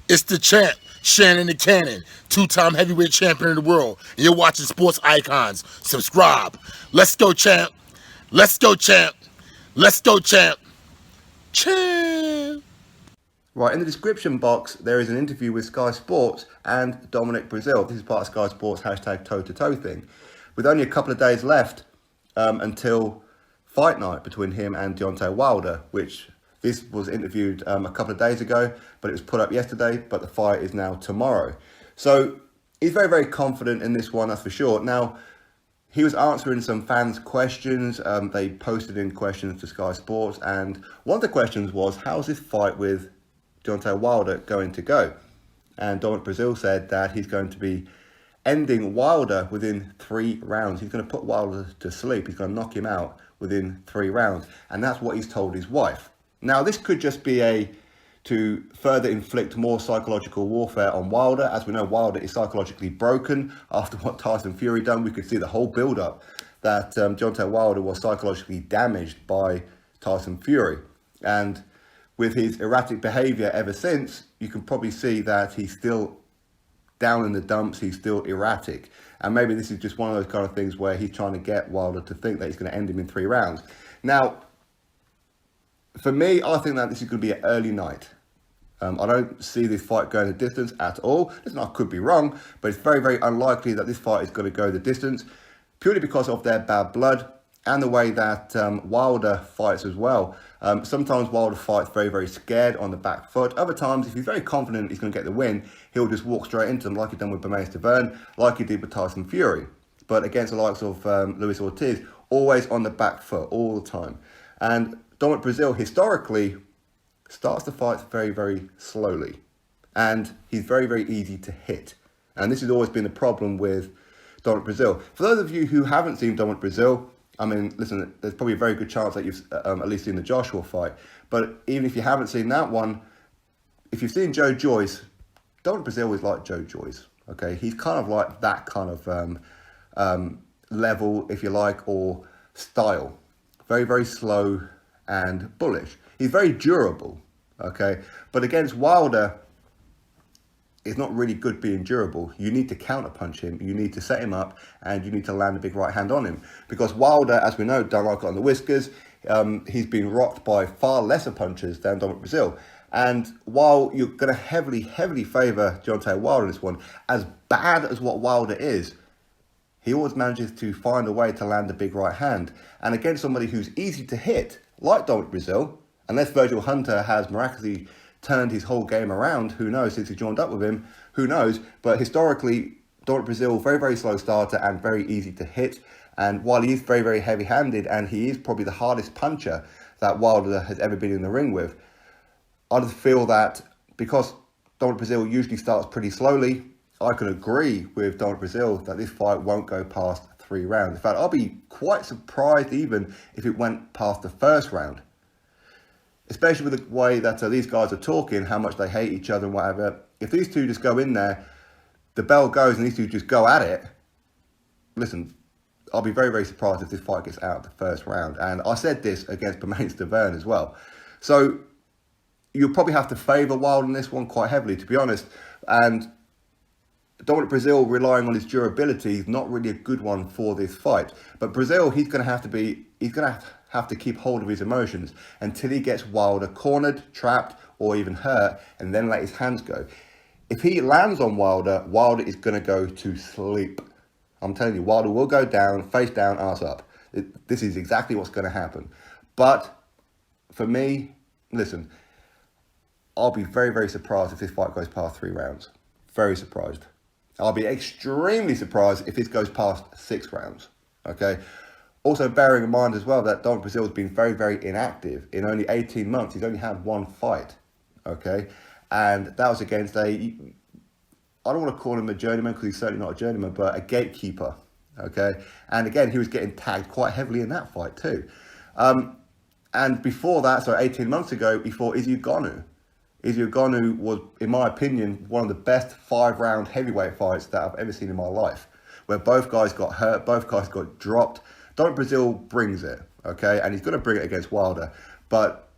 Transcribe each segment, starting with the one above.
It's the champ, Shannon the Cannon, two-time heavyweight champion of the world. And you're watching Sports Icons. Subscribe. Let's go, champ. Let's go, champ. Let's go, champ. Champ. Right, in the description box, there is an interview with Sky Sports and Dominic Breazeale. This is part of Sky Sports hashtag toe-to-toe thing. With only a couple of days left until fight night between him and Deontay Wilder, which this was interviewed a couple of days ago, but it was put up yesterday, but the fight is now tomorrow. So he's very, very confident in this one, that's for sure. Now, he was answering some fans' questions. They posted in questions to Sky Sports, and one of the questions was, how's this fight with Deontay Wilder going to go? And Dominic Breazeale said that he's going to be ending Wilder within 3 rounds. He's going to put Wilder to sleep. He's going to knock him out within 3 rounds. And that's what he's told his wife. Now, this could just be to further inflict more psychological warfare on Wilder. As we know, Wilder is psychologically broken after what Tyson Fury done. We could see the whole build-up that Deontay Wilder was psychologically damaged by Tyson Fury. And with his erratic behaviour ever since, you can probably see that he's still down in the dumps, he's still erratic. And maybe this is just one of those kind of things where he's trying to get Wilder to think that he's going to end him in 3 rounds. Now, for me, I think that this is going to be an early night. I don't see this fight going the distance at all. Listen, I could be wrong, but it's very, very unlikely that this fight is going to go the distance, purely because of their bad blood and the way that Wilder fights as well. Sometimes Wilder fights very, very scared on the back foot. Other times, if he's very confident he's going to get the win, he'll just walk straight into them like he done with Barclays Centre, like he did with Tyson Fury. But against the likes of Luis Ortiz, always on the back foot, all the time. And Dominic Breazeale, historically, starts the fights very, very slowly. And he's very, very easy to hit. And this has always been a problem with Dominic Breazeale. For those of you who haven't seen Dominic Breazeale, I mean, listen, there's probably a very good chance that you've at least seen the Joshua fight. But even if you haven't seen that one, if you've seen Joe Joyce, Dominic Breazeale is like Joe Joyce. Okay, he's kind of like that kind of level, if you like, or style. Very, very slow and bullish. He's very durable, okay? But against Wilder, it's not really good being durable. You need to counterpunch him, you need to set him up, and you need to land a big right hand on him. Because Wilder, as we know, don't like it on the whiskers. He's been rocked by far lesser punchers than Dominic Breazeale. And while you're going to heavily, heavily favour Deontay Wilder in this one, as bad as what Wilder is, he always manages to find a way to land a big right hand. And against somebody who's easy to hit, like Dominic Breazeale, unless Virgil Hunter has miraculously turned his whole game around, who knows, since he joined up with him, who knows. But historically, Dominic Breazeale, very, very slow starter and very easy to hit. And while he is very, very heavy-handed, and he is probably the hardest puncher that Wilder has ever been in the ring with, I just feel that because Dominic Breazeale usually starts pretty slowly, I can agree with Dominic Breazeale that this fight won't go past 3 rounds. In fact, I'll be quite surprised even if it went past the first round. Especially with the way that these guys are talking, how much they hate each other and whatever. If these two just go in there, the bell goes and these two just go at it, listen, I'll be very, very surprised if this fight gets out of the first round. And I said this against Barclays Centre as well. So you'll probably have to favour Wilder in this one quite heavily, to be honest. And Dominic Breazeale relying on his durability is not really a good one for this fight. But Breazeale, he's going to have to keep hold of his emotions until he gets Wilder cornered, trapped, or even hurt, and then let his hands go. If he lands on Wilder, Wilder is going to go to sleep. I'm telling you, Wilder will go down, face down, arse up. This is exactly what's going to happen. But for me, listen, I'll be very, very surprised if this fight goes past 3 rounds. Very surprised. I'll be extremely surprised if this goes past 6 rounds, okay? Also bearing in mind as well that Dominic Breazeale has been very, very inactive. In only 18 months, he's only had 1 fight, okay? And that was against I don't want to call him a journeyman because he's certainly not a journeyman, but a gatekeeper, okay? And again, he was getting tagged quite heavily in that fight too. And before that, so 18 months ago, he fought Izzy Gonu. Izzy Gonu was, in my opinion, one of the best 5-round heavyweight fights that I've ever seen in my life, where both guys got hurt, both guys got dropped. Dominic Breazeale brings it, okay? And he's going to bring it against Wilder. But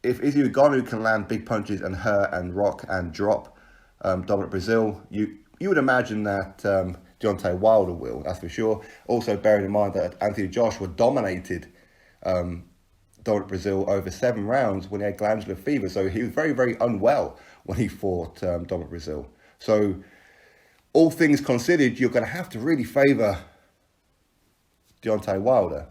if Izzy Ngannou can land big punches and hurt and rock and drop Dominic Breazeale, you would imagine that Deontay Wilder will, that's for sure. Also bearing in mind that Anthony Joshua dominated Dominic Breazeale over 7 rounds when he had glandular fever. So he was very, very unwell when he fought Dominic Breazeale. So all things considered, you're going to have to really favour Deontay Wilder.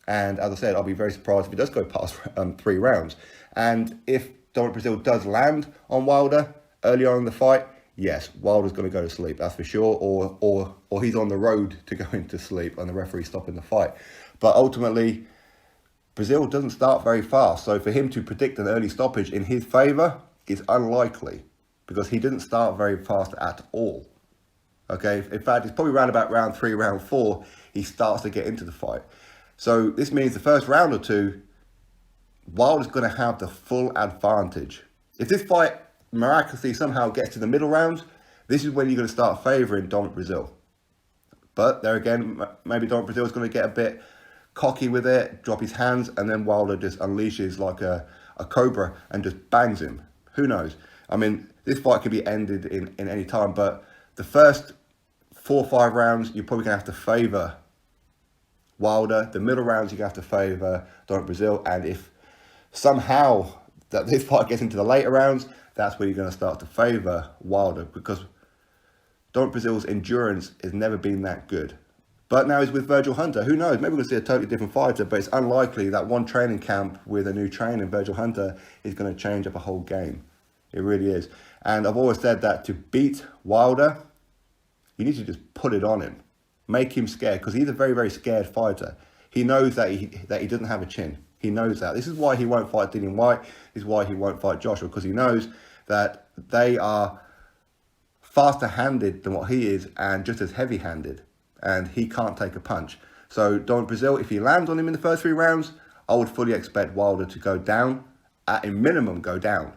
And as I said, I'll be very surprised if he does go past 3 rounds. And if Dominic Breazeale does land on Wilder early on in the fight, yes, Wilder's going to go to sleep, that's for sure. Or he's on the road to going to sleep and the referee's stopping the fight. But ultimately, Breazeale doesn't start very fast. So for him to predict an early stoppage in his favour is unlikely because he didn't start very fast at all. Okay, in fact, it's probably around about round 3, round 4, he starts to get into the fight. So this means the first round or two, Wilder's going to have the full advantage. If this fight miraculously somehow gets to the middle rounds, this is when you're going to start favouring Dominic Breazeale. But there again, maybe Dominic Breazeale is going to get a bit cocky with it, drop his hands, and then Wilder just unleashes like a cobra and just bangs him. Who knows? I mean, this fight could be ended in any time, but the first 4 or 5 rounds, you're probably going to have to favour Wilder. The middle rounds, you're going to have to favour Dominic Breazeale. And if somehow that this fight gets into the later rounds, that's where you're going to start to favour Wilder because Dominic Breazeale's endurance has never been that good. But now he's with Virgil Hunter. Who knows? Maybe we're going to see a totally different fighter, but it's unlikely that one training camp with a new trainer, Virgil Hunter, is going to change up a whole game. It really is. And I've always said that to beat Wilder, you need to just put it on him. Make him scared, because he's a very, very scared fighter. He knows that he doesn't have a chin. He knows that. This is why he won't fight Dillian Whyte. This is why he won't fight Joshua, because he knows that they are faster-handed than what he is and just as heavy-handed. And he can't take a punch. So Dominic Breazeale, if he lands on him in the first 3 rounds, I would fully expect Wilder to go down, at a minimum go down.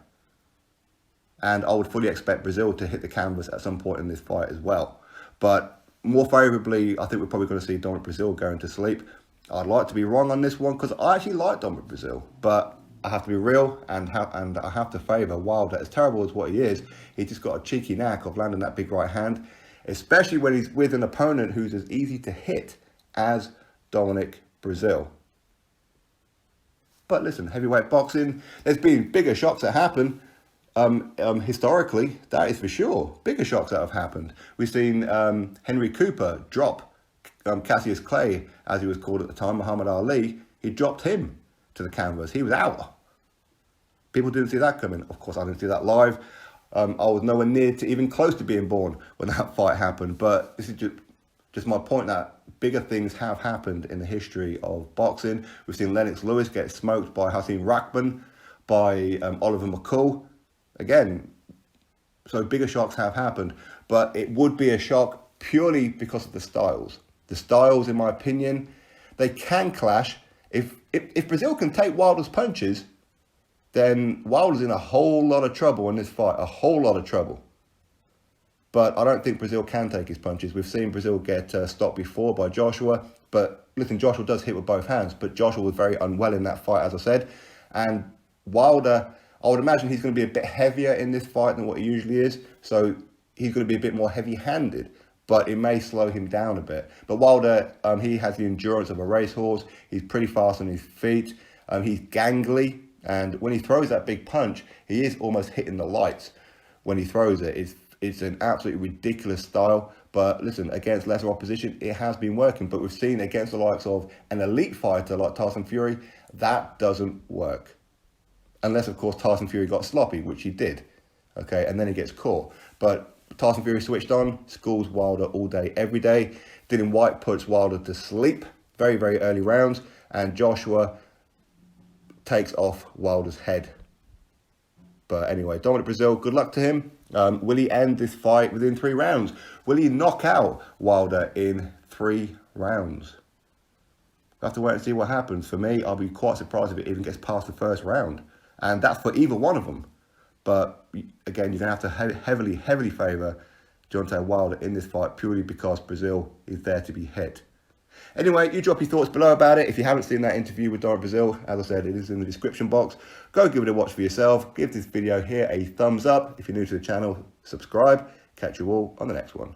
And I would fully expect Breazeale to hit the canvas at some point in this fight as well. But more favourably, I think we're probably going to see Dominic Breazeale going to sleep. I'd like to be wrong on this one because I actually like Dominic Breazeale. But I have to be real and I have to favour Wilder. As terrible as what he is, he's just got a cheeky knack of landing that big right hand, especially when he's with an opponent who's as easy to hit as Dominic Breazeale. But listen, heavyweight boxing, there's been bigger shocks that happen. Historically, that is for sure. Bigger shocks that have happened. We've seen Henry Cooper drop Cassius Clay, as he was called at the time, Muhammad Ali. He dropped him to the canvas. He was out. People didn't see that coming. Of course, I didn't see that live. I was nowhere near to even close to being born when that fight happened. But this is just my point that bigger things have happened in the history of boxing. We've seen Lennox Lewis get smoked by Hasim Rahman, by Oliver McCall. Again, so bigger shocks have happened. But it would be a shock purely because of the styles. The styles, in my opinion, they can clash. If Breazeale can take Wilder's punches, then Wilder's in a whole lot of trouble in this fight. A whole lot of trouble. But I don't think Breazeale can take his punches. We've seen Breazeale get stopped before by Joshua. But listen, Joshua does hit with both hands. But Joshua was very unwell in that fight, as I said. And Wilder, I would imagine he's going to be a bit heavier in this fight than what he usually is. So he's going to be a bit more heavy-handed. But it may slow him down a bit. But Wilder, he has the endurance of a racehorse. He's pretty fast on his feet. He's gangly. And when he throws that big punch, he is almost hitting the lights when he throws it. It's an absolutely ridiculous style. But listen, against lesser opposition, it has been working. But we've seen against the likes of an elite fighter like Tyson Fury, that doesn't work. Unless, of course, Tyson Fury got sloppy, which he did. Okay, and then he gets caught. But Tyson Fury switched on, schools Wilder all day, every day. Dillian Whyte puts Wilder to sleep very, very early rounds. And Joshua takes off Wilder's head. But anyway, Dominic Breazeale, good luck to him. Will he end this fight within 3 rounds? Will he knock out Wilder in 3 rounds? We'll have to wait and see what happens. For me, I'll be quite surprised if it even gets past the first round. And that's for either one of them. But again, you're going to have to heavily favour Deontay Wilder in this fight purely because Breazeale is there to be hit. Anyway, you drop your thoughts below about it. If you haven't seen that interview with Dominic Breazeale, as I said, it is in the description box. Go give it a watch for yourself. Give this video here a thumbs up. If you're new to the channel, subscribe. Catch you all on the next one.